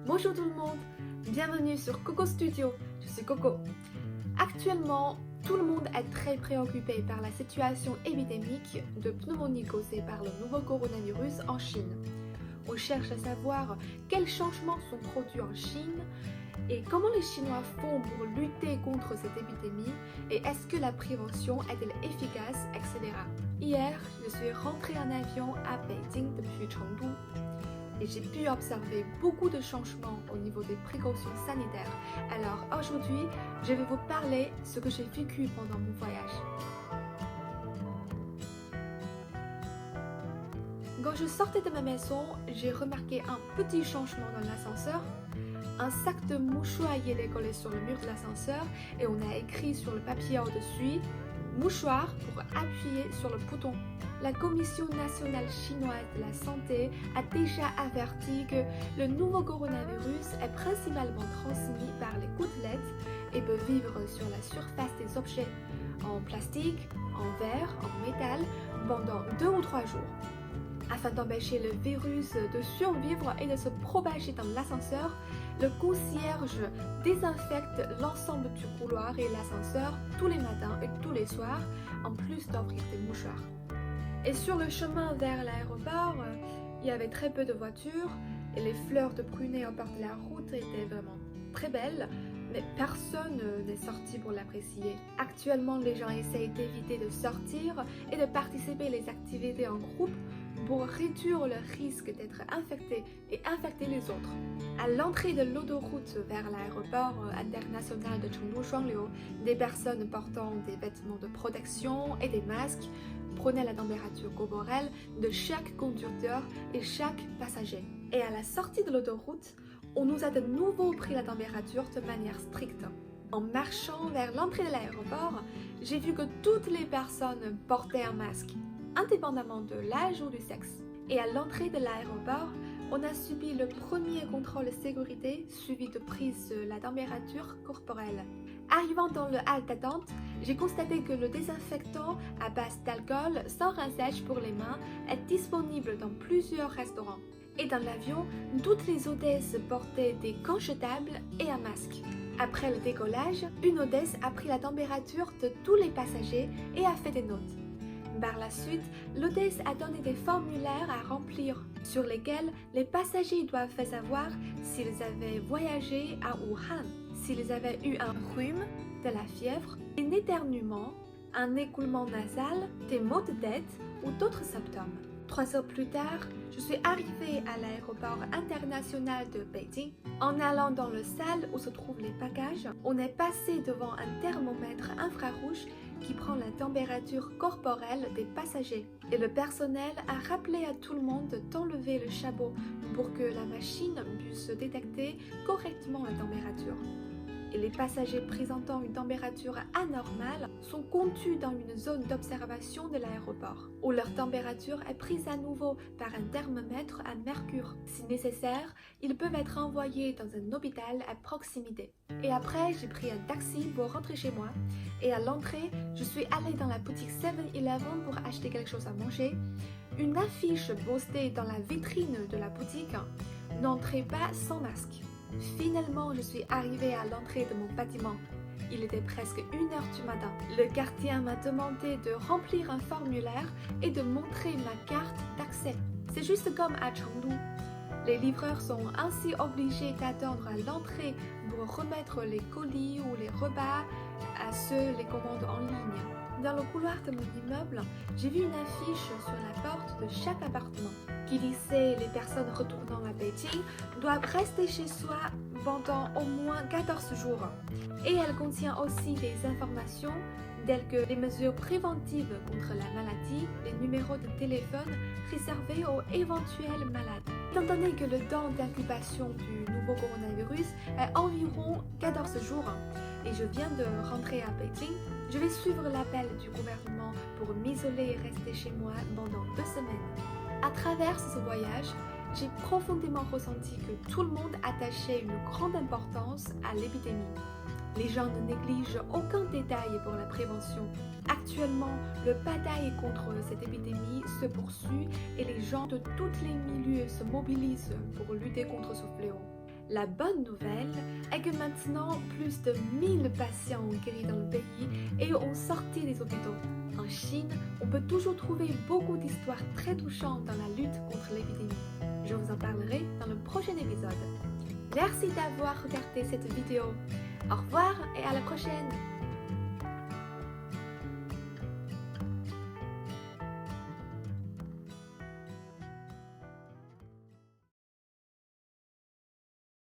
Bonjour tout le monde, bienvenue sur Coco Studio, je suis Coco. Actuellement, tout le monde est très préoccupé par la situation épidémique de pneumonie causée par le nouveau coronavirus en Chine. On cherche à savoir quels changements sont produits en Chine et comment les Chinois font pour lutter contre cette épidémie et est-ce que la prévention est-elle efficace, etc. Hier, je suis rentrée en avion à Beijing depuis Chengdu. Et j'ai pu observer beaucoup de changements au niveau des précautions sanitaires. Alors aujourd'hui, je vais vous parler de ce que j'ai vécu pendant mon voyage. Quand je sortais de ma maison, j'ai remarqué un petit changement dans l'ascenseur. Un sac de mouchoirs y était collé sur le mur de l'ascenseur et on a écrit sur le papier au-dessus « Mouchoir pour appuyer sur le bouton ». La Commission nationale chinoise de la santé a déjà averti que le nouveau coronavirus est principalement transmis par les gouttelettes et peut vivre sur la surface des objets, en plastique, en verre, en métal, pendant 2 ou 3 jours. Afin d'empêcher le virus de survivre et de se propager dans l'ascenseur, le concierge désinfecte l'ensemble du couloir et l'ascenseur tous les matins et tous les soirs, en plus d'offrir des mouchoirs. Et sur le chemin vers l'aéroport, il y avait très peu de voitures et les fleurs de prunelle au bord de la route étaient vraiment très belles, mais personne n'est sorti pour l'apprécier. Actuellement, les gens essayent d'éviter de sortir et de participer à les activités en groupe pour réduire le risque d'être infecté et infecter les autres. À l'entrée de l'autoroute vers l'aéroport international de Chengdu-Shuangliu, des personnes portant des vêtements de protection et des masques prenaient la température corporelle de chaque conducteur et chaque passager. Et à la sortie de l'autoroute, on nous a de nouveau pris la température de manière stricte. En marchant vers l'entrée de l'aéroport, j'ai vu que toutes les personnes portaient un masque, indépendamment de l'âge ou du sexe. Et à l'entrée de l'aéroport, on a subi le premier contrôle de sécurité suivi de prise de la température corporelle. Arrivant dans le hall d'attente, j'ai constaté que le désinfectant à base d'alcool sans rinçage pour les mains est disponible dans plusieurs restaurants. Et dans l'avion, toutes les hôtesses portaient des gants jetables et un masque. Après le décollage, une hôtesse a pris la température de tous les passagers et a fait des notes. Par la suite, l'hôtesse a donné des formulaires à remplir sur lesquels les passagers doivent faire savoir s'ils avaient voyagé à Wuhan, s'ils avaient eu un rhume, de la fièvre, un éternuement, un écoulement nasal, des maux de tête ou d'autres symptômes. 3 heures plus tard, je suis arrivée à l'aéroport international de Beijing. En allant dans le salle où se trouvent les bagages, on est passé devant un thermomètre infrarouge qui prend la température corporelle des passagers. Et le personnel a rappelé à tout le monde d'enlever le chapeau pour que la machine puisse détecter correctement la température. Et les passagers présentant une température anormale sont conduits dans une zone d'observation de l'aéroport, où leur température est prise à nouveau par un thermomètre à mercure. Si nécessaire, ils peuvent être envoyés dans un hôpital à proximité. Et après, j'ai pris un taxi pour rentrer chez moi. Et à l'entrée, je suis allée dans la boutique 7-Eleven pour acheter quelque chose à manger. Une affiche postée dans la vitrine de la boutique « N'entrez pas sans masque ». Finalement, je suis arrivée à l'entrée de mon bâtiment. Il était presque 1h du matin. Le gardien m'a demandé de remplir un formulaire et de montrer ma carte d'accès. C'est juste comme à Chengdu. Les livreurs sont ainsi obligés d'attendre à l'entrée pour remettre les colis ou les repas à ceux les commandes en ligne. Dans le couloir de mon immeuble, j'ai vu une affiche sur la porte de chaque appartement qui disait les personnes retournant à Beijing doivent rester chez soi pendant au moins 14 jours. Et elle contient aussi des informations telles que les mesures préventives contre la maladie, les numéros de téléphone réservés aux éventuels malades. Étant donné que le temps d'incubation du nouveau coronavirus est environ 14 jours et je viens de rentrer à Beijing, je vais suivre l'appel du gouvernement pour m'isoler et rester chez moi pendant 2 semaines. À travers ce voyage, j'ai profondément ressenti que tout le monde attachait une grande importance à l'épidémie. Les gens ne négligent aucun détail pour la prévention. Actuellement, le bataille contre cette épidémie se poursuit et les gens de tous les milieux se mobilisent pour lutter contre ce fléau. La bonne nouvelle est que maintenant, plus de 1000 patients ont guéri dans le pays et ont sorti des hôpitaux. En Chine, on peut toujours trouver beaucoup d'histoires très touchantes dans la lutte contre l'épidémie. Je vous en parlerai dans le prochain épisode. Merci d'avoir regardé cette vidéo. Au revoir et à la prochaine!